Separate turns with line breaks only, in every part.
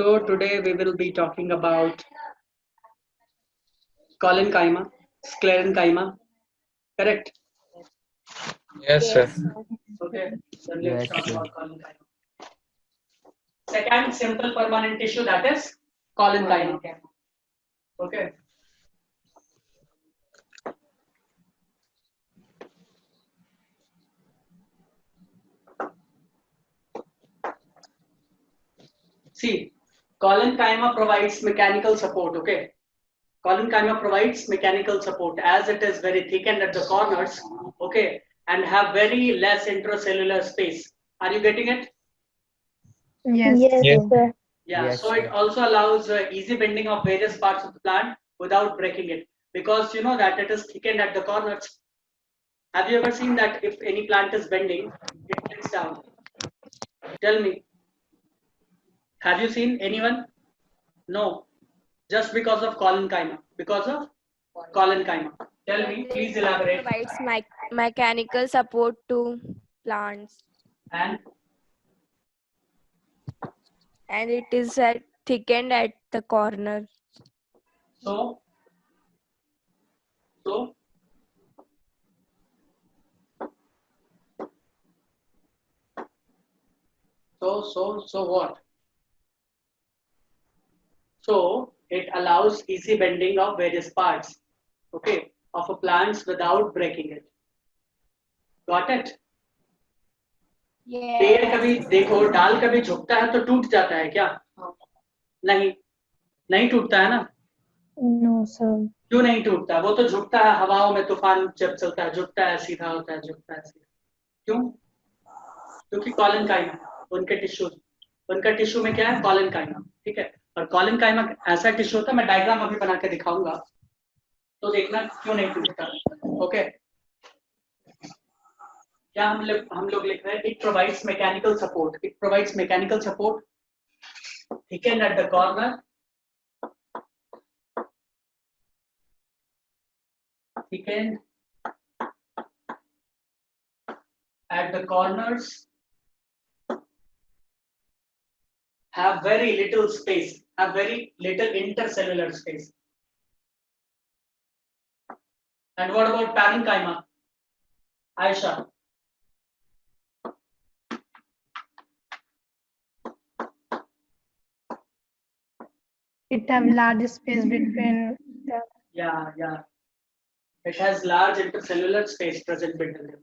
So today we will be talking about collenchyma, sclerenchyma, correct?
Yes, sir.
Yes, sir.
Okay, then let's
Yes,
talk
sir.
about collenchyma. Second simple permanent tissue, that is collenchyma. Okay. See, collenchyma provides mechanical support. Okay. Collenchyma provides mechanical support as it is very thickened at the corners, okay, and have very less intracellular space. Are you getting it?
Yes,
Yes,
sir.
Yeah,
yes,
so it
sir.
also allows easy bending of various parts of the plant without breaking it, because you know that it is thickened at the corners. Have you ever seen that if any plant is bending, it breaks down? Tell me, have you seen anyone? No, just because of collenchyma. Because of collenchyma. Tell
Sir,
me,
it
please elaborate.
provides mechanical support to plants,
And
and it is thickened at the corner.
so, so, so what? So it allows easy bending of various parts, okay, of a plants without breaking it. Got it? पेड़
Yes.
कभी देखो डाल कभी झुकता है तो टूट जाता है क्या? नहीं, नहीं टूटता है ना?
No, sir.
क्यों नहीं टूटता? वो तो झुकता है हवाओं में, तूफान जब चलता है झुकता है, सीधा होता है, झुकता है सीधा। क्यों? क्योंकि कॉलेनकाइमा, उनका टिश्यू में क्या है? कॉलेनकाइमा, ठीक है। और कॉलेनकाइमा ऐसा टिश्यू होता है, मैं डायग्राम अभी बना के दिखाऊंगा, तो देखना क्यों नहीं टूटता। ओके, क्या हम लोग लिख रहे हैं? It provides mechanical support, it provides mechanical support thickened at the corner, thickened at the corners, have very little space, have very little intercellular space. And what about parenchyma? Aisha,
It have large space between them.
yeah, it has large intercellular space present between them.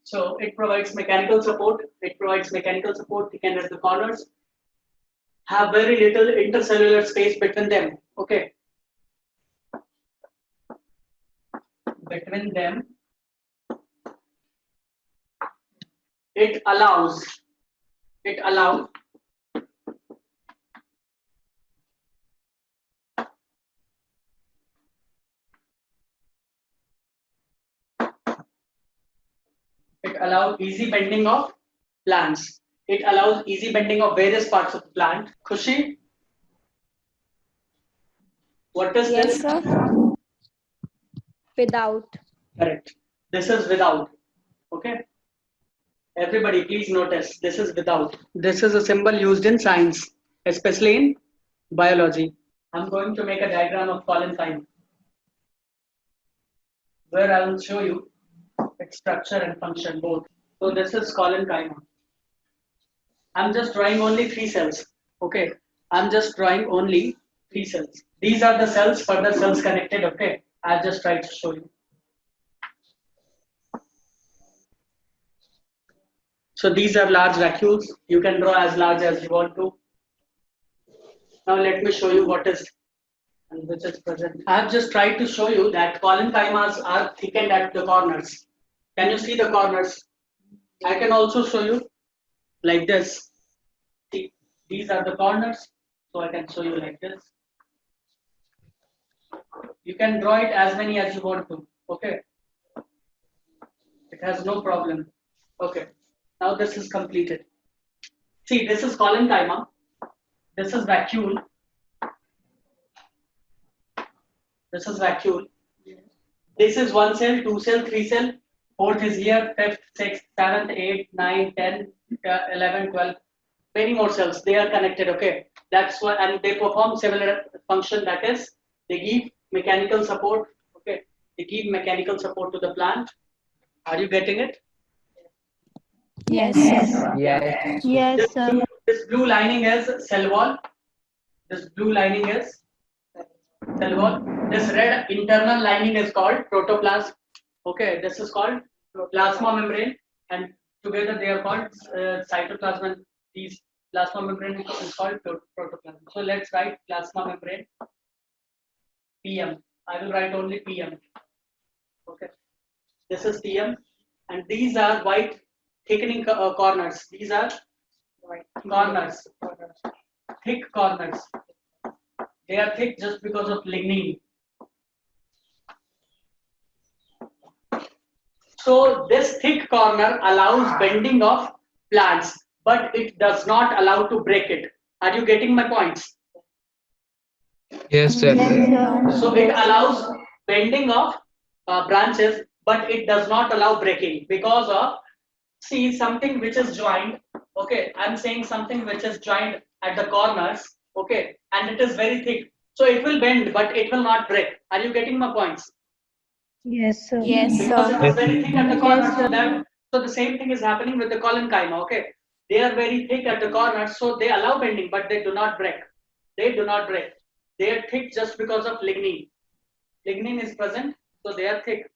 So it provides mechanical support, thickened at the corners, have very little intercellular space between them, okay. Between them, it allows easy bending of plants. It allows easy bending of various parts of the plant. Khushi, what is
Yes,
this?
sir. Without.
Correct. This is without. Okay. Everybody, please notice this is without. This is a symbol used in science, especially in biology. I'm going to make a diagram of collenchyma where I will show you its structure and function both. So this is collenchyma. I'm just drawing only 3 cells. Okay. I'm just drawing only 3 cells. These are the cells, further cells connected. Okay. I'll just try to show you. So these are large vacuoles. You can draw as large as you want to. Now let me show you what is and which is present. I have just tried to show you that collenchymas are thickened at the corners. Can you see the corners? I can also show you like this. See, these are the corners. So I can show you like this. You can draw it as many as you want to. Okay. It has no problem. Okay. Now this is completed. See, this is collenchyma. This is vacuole. This is vacuole. This is 1 cell, 2 cell, 3 cell. Fourth is here, fifth, sixth, seventh, eighth, ninth, 10, 11, 12. Many more cells, they are connected, okay? That's why, and they perform similar function, that is, they give mechanical support, okay? They give mechanical support to the plant. Are you getting it?
Yes.
Yes.
Yes, sir.
This blue lining is cell wall. This blue lining is cell wall. This red internal lining is called protoplasm. Okay, this is called plasma membrane, and together they are called cytoplasm. And these plasma membrane is called protoplasm. So let's write plasma membrane PM. I will write only PM. Okay, this is PM, and these are white thickening corners. These are corners, thick corners. They are thick just because of lignin. So this thick corner allows bending of plants, but it does not allow to break it. Are you getting my points?
Yes, sir.
Yes, sir.
So it allows bending of branches, but it does not allow breaking because of, see, something which is joined. Okay, I'm saying something which is joined at the corners. Okay, and it is very thick, so it will bend, but it will not break. Are you getting my points?
Yes, sir.
Yes,
Because it
sir.
is very thick at the corners,
Yes,
so
sir.
that, so the same thing is happening with the collenchyma. Okay, they are very thick at the corners, so they allow bending, but they do not break. They do not break. They are thick just because of lignin. Lignin is present, so they are thick.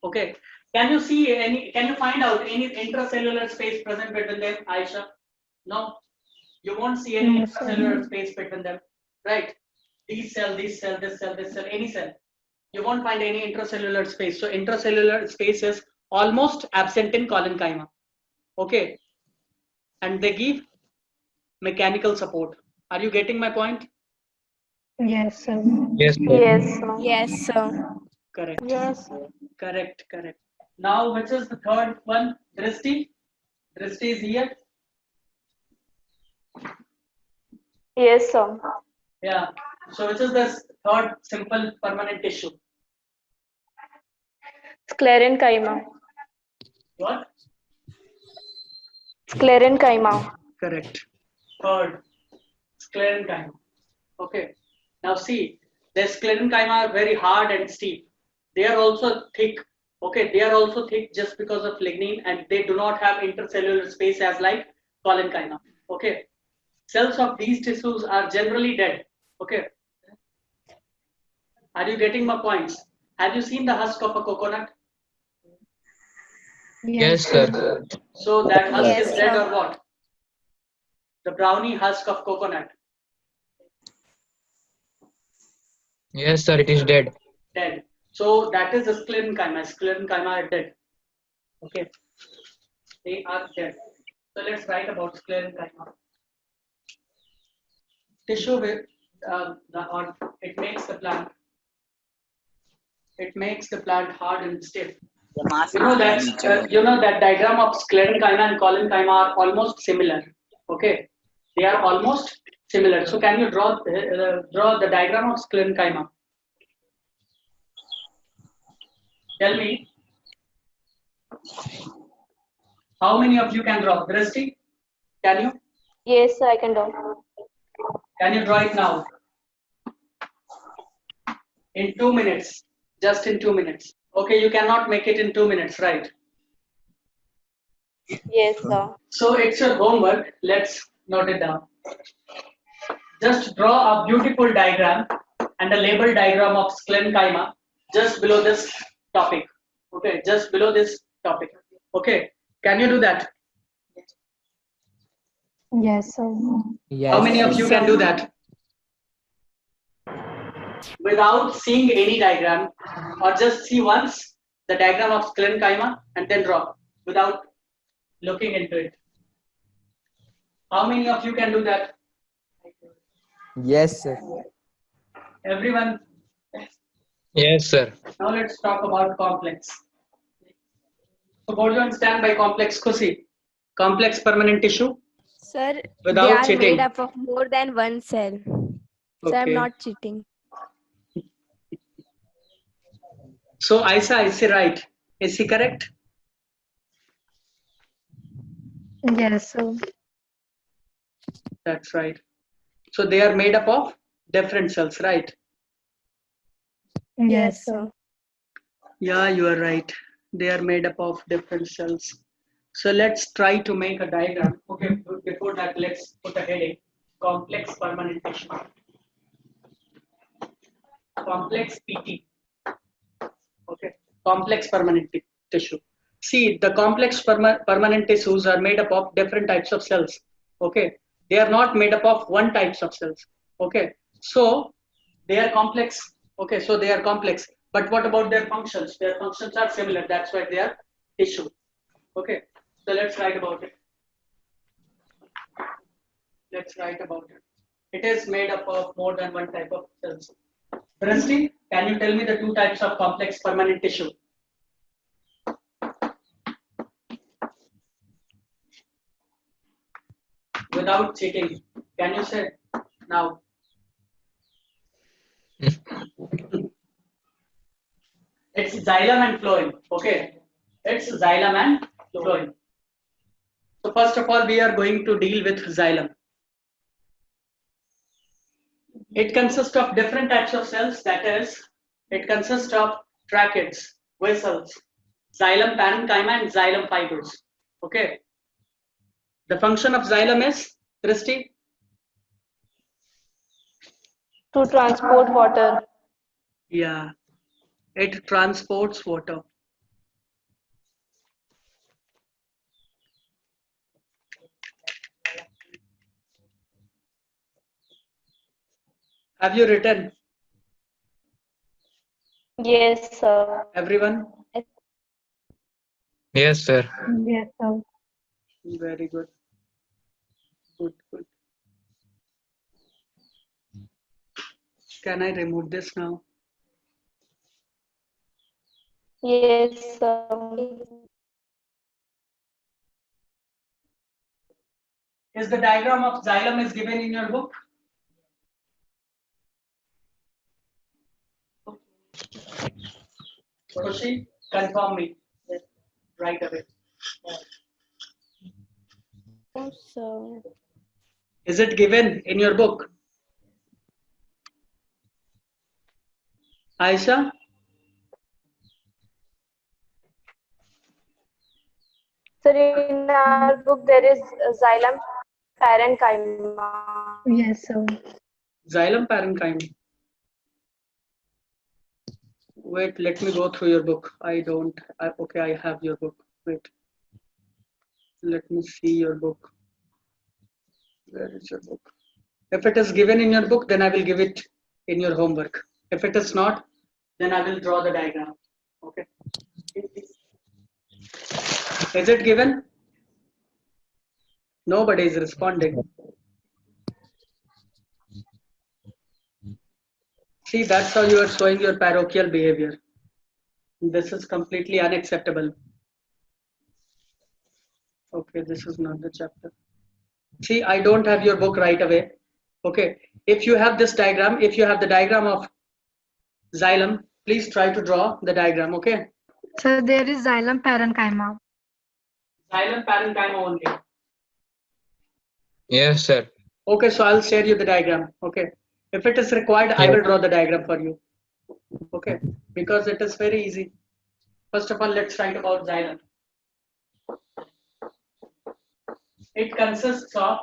Okay. Can you see any? Can you find out any intracellular space present between them, Aisha? No, you won't see any
No, sir.
intracellular space between them, right? These cell, this cell, this cell, this cell, any cell. You won't find any intracellular space. So intracellular space is almost absent in collenchyma. Okay, and they give mechanical support. Are you getting my point?
Yes, sir.
Yes, sir.
Yes, sir.
Yes, sir.
Correct.
Yes.
Correct. Correct. Now, which is the third one? Drishti. Drishti is here.
Yes, sir.
Yeah. So, which is the third simple permanent tissue?
Sclerenchyma.
What?
Sclerenchyma.
Correct. Third, sclerenchyma. Okay. Now see, the sclerenchyma are very hard and steep. They are also thick. Okay, they are also thick just because of lignin, and they do not have intercellular space as like collenchyma. Okay. Cells of these tissues are generally dead. Okay. Are you getting my points? Have you seen the husk of a coconut?
Yes,
Yes,
sir.
So that husk
Yes,
is dead
sir.
or what? The brownie husk of coconut,
Yes, sir. It is dead.
dead. So that is the sclerenchyma. Sclerenchyma are dead. Okay, they are dead. So let's write about sclerenchyma. Tissue with or it makes the plant. It makes the plant hard and stiff. You know that diagram of sclerenchyma and collenchyma are almost similar. Okay, they are almost similar. So can you draw the diagram of sclerenchyma? Tell me, how many of you can draw? Drishti, can you?
Yes, sir, I can do.
Can you draw it now? In 2 minutes, just in 2 minutes. Okay, you cannot make it in 2 minutes, right?
Yes, sir.
So it's your homework. Let's note it down. Just draw a beautiful diagram and a label diagram of sclerenchyma just below this topic. Okay, just below this topic. Okay, can you do that?
yes, sir.
How many of you can do that? Without seeing any diagram, or just see once the diagram of sclerenchyma and then draw without looking into it. How many of you can do that?
Yes, sir.
Everyone.
Yes, sir.
Now let's talk about complex. So what do you understand by complex, Khushi? Complex permanent tissue
Sir, they
without
are
cheating.
made up of more than one cell. So I'm
Okay.
not cheating.
So Aisa, is it right? Is he correct?
Yes, sir.
That's right. So they are made up of different cells, right?
Yes, sir.
Yeah, you are right. They are made up of different cells. So let's try to make a diagram. Okay, before that, let's put a heading. Complex permanent tissue. Complex PT. Okay, complex permanent tissue. See, the complex permanent tissues are made up of different types of cells. Okay, they are not made up of one types of cells. Okay, so they are complex. Okay, so they are complex. But what about their functions? Their functions are similar. That's why they are tissue. Okay, so let's write about it. Let's write about it. It is made up of more than one type of cells. Rusty, can you tell me the two types of complex permanent tissue? Without cheating, can you say now? It's xylem and phloem. Okay, it's xylem and phloem. So first of all, we are going to deal with xylem. It consists of different types of cells. That is, it consists of tracheids, vessels, xylem parenchyma, and xylem fibers. Okay. The function of xylem is, Christy?
To transport water.
Yeah, it transports water. Have you written,
Yes, sir.
everyone?
Yes, sir.
Yes, sir.
Very good. Good, good. Can I remove this now?
Yes, sir.
Is the diagram of xylem is given in your book? Khushi, confirm me right away.
Oh, so
Is it given in your book? Aisha?
Sir, in our book there is xylem parenchyma.
Yes, sir.
Xylem parenchyma. Wait, let me go through your book. Okay, I have your book. Wait. Let me see your book. Where is your book? If it is given in your book, then I will give it in your homework. If it is not, then I will draw the diagram. Okay. Is it given? Nobody is responding. See, that's how you are showing your parochial behavior. This is completely unacceptable. Okay, this is not the chapter. See, I don't have your book right away. Okay, if you have this diagram, if you have the diagram of xylem, please try to draw the diagram. Okay,
So there is xylem parenchyma.
xylem parenchyma only.
Yes, sir.
Okay, so I'll share you the diagram. Okay, if it is required, I
Yes.
will draw the diagram for you. Okay, because it is very easy. First of all, let's write about xylem. It consists of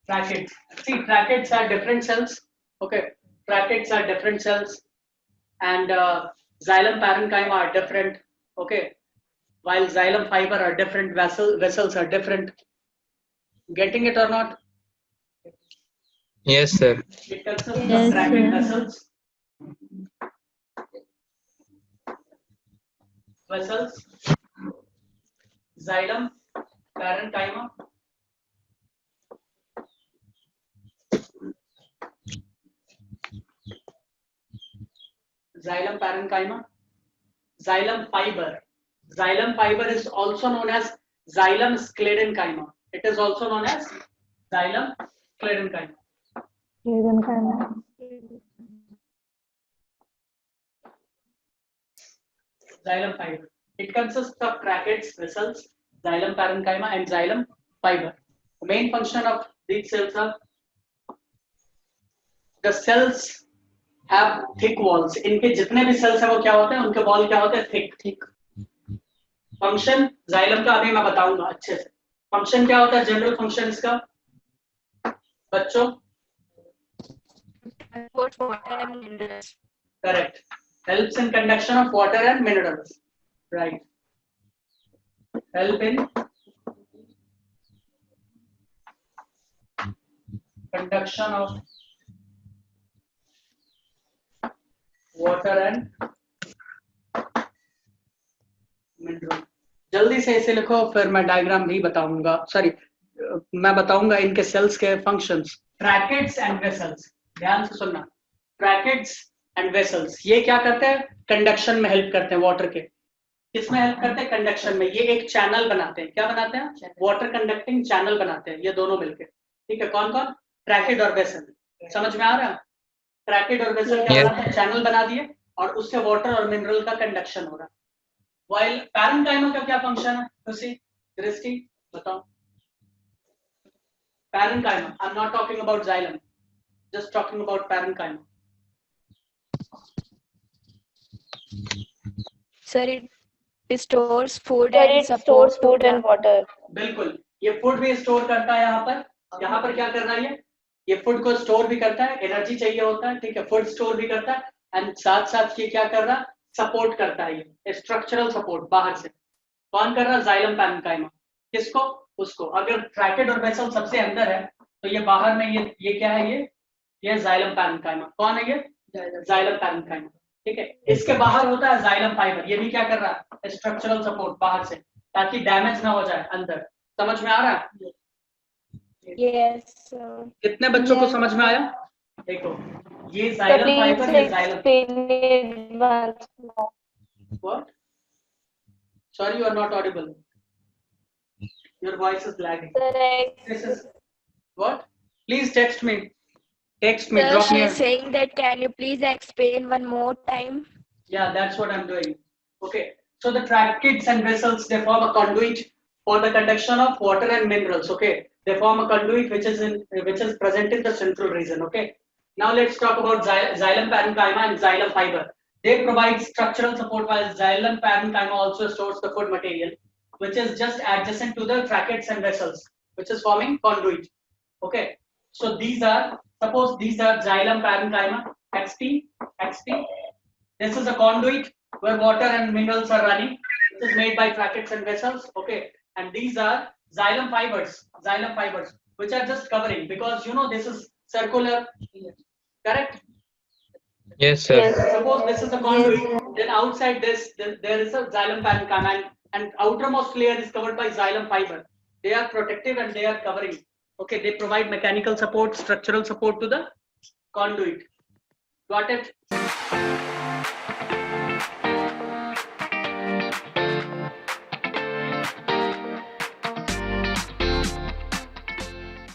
tracheids. See, tracheids are different cells. Okay, tracheids are different cells, and xylem parenchyma are different. Okay, while xylem fiber are different, vessels are different. Getting it or not?
Yes, sir.
It consists of
yes,
tracheid
sir.
vessels, xylem parenchyma, xylem parenchyma, xylem fiber. Xylem fiber is also known as xylem sclerenchyma. It is also known as xylem sclerenchyma.
Parenchyma.
Xylem fiber. It consists of tracheids, vessels, xylem parenchyma, and xylem fiber. The main function of these cells are the cells have thick walls. इनके जितने भी cells हैं वो क्या होते हैं? उनके wall क्या होते हैं? Thick. Function xylem का अभी मैं बताऊंगा अच्छे से. Function क्या होता है? General function इसका बच्चों.
Transport water and minerals.
Correct. Helps in conduction of water and minerals. Right. Help in conduction of water and mineral. जल्दी से इसे लिखो फिर मैं डायग्राम भी बताऊंगा. सॉरी, मैं बताऊंगा इनके सेल्स के फंक्शंस. Tracheids and vessels. ध्यान से सुनना. ट्रैकेट्स एंड वेसल्स ये क्या करते हैं? कंडक्शन में हेल्प करते हैं वाटर के. किसमें हेल्प करते हैं? कंडक्शन में. ये एक चैनल बनाते हैं. क्या बनाते हैं? वाटर कंडक्टिंग चैनल बनाते हैं ये दोनों मिलकर. ठीक है. कौन कौन? ट्रैकेट और वेसल. समझ में आ रहा है? ट्रैकेट और वेसल क्या बनाते हैं? चैनल बना दिए और उससे वाटर और मिनरल का कंडक्शन हो रहा है. वाइल पैरेंकाइमा का क्या फंक्शन है? खुशी, दृष्टि बताओ. Parenchyma. I am not talking about xylem, just talking about parenchyma.
Sir, it stores food
Sir,
and
it stores
supports
food and water.
बिल्कुल. ये फूड भी स्टोर करता है. यहाँ पर क्या कर रहा है? ये फूड को स्टोर भी करता है. एनर्जी चाहिए होता है. ठीक है. फूड स्टोर भी करता है एंड साथ साथ ये क्या कर रहा है? सपोर्ट करता है. ये स्ट्रक्चरल सपोर्ट बाहर से. कौन कर रहा है? xylem parenchyma. किसको? उसको. अगर ट्रैकेट और वेसल सबसे अंदर है तो ये बाहर में ये क्या है? ये xylem parenchyma. कौन है ये? xylem parenchyma. ठीक है. इसके बाहर होता है xylem fiber. ये भी क्या कर रहा है? स्ट्रक्चरल सपोर्ट बाहर से ताकि डैमेज ना हो जाए अंदर. समझ में आ रहा है?
Yes, sir.
कितने बच्चों को समझ में आया? देखो ये
Sir,
xylem
please
fiber, ये xylem.
explain it once more.
What? Sorry, you are not audible. Your voice is lagging.
Sir,
This is what? Please text me. Text me.
Sir,
Drop me.
she's saying that can you please explain one more time?
Yeah, that's what I'm doing. Okay. So the tracheids and vessels, they form a conduit for the conduction of water and minerals. Okay. They form a conduit which is present in the central region. Okay. Now let's talk about xylem parenchyma and xylem fiber. They provide structural support while xylem parenchyma also stores the food material, which is just adjacent to the tracheids and vessels, which is forming conduit. Okay. So suppose these are xylem parenchyma, XP. This is a conduit where water and minerals are running. This is made by tracheids and vessels. Okay. And these are xylem fibers, which are just covering, because this is circular. Correct?
Yes, sir.
Yes.
Suppose this is a conduit, then outside this, there is a xylem parenchyma, and outermost layer is covered by xylem fiber. They are protective and they are covering. Okay, they provide mechanical support, structural support to the conduit. Got it?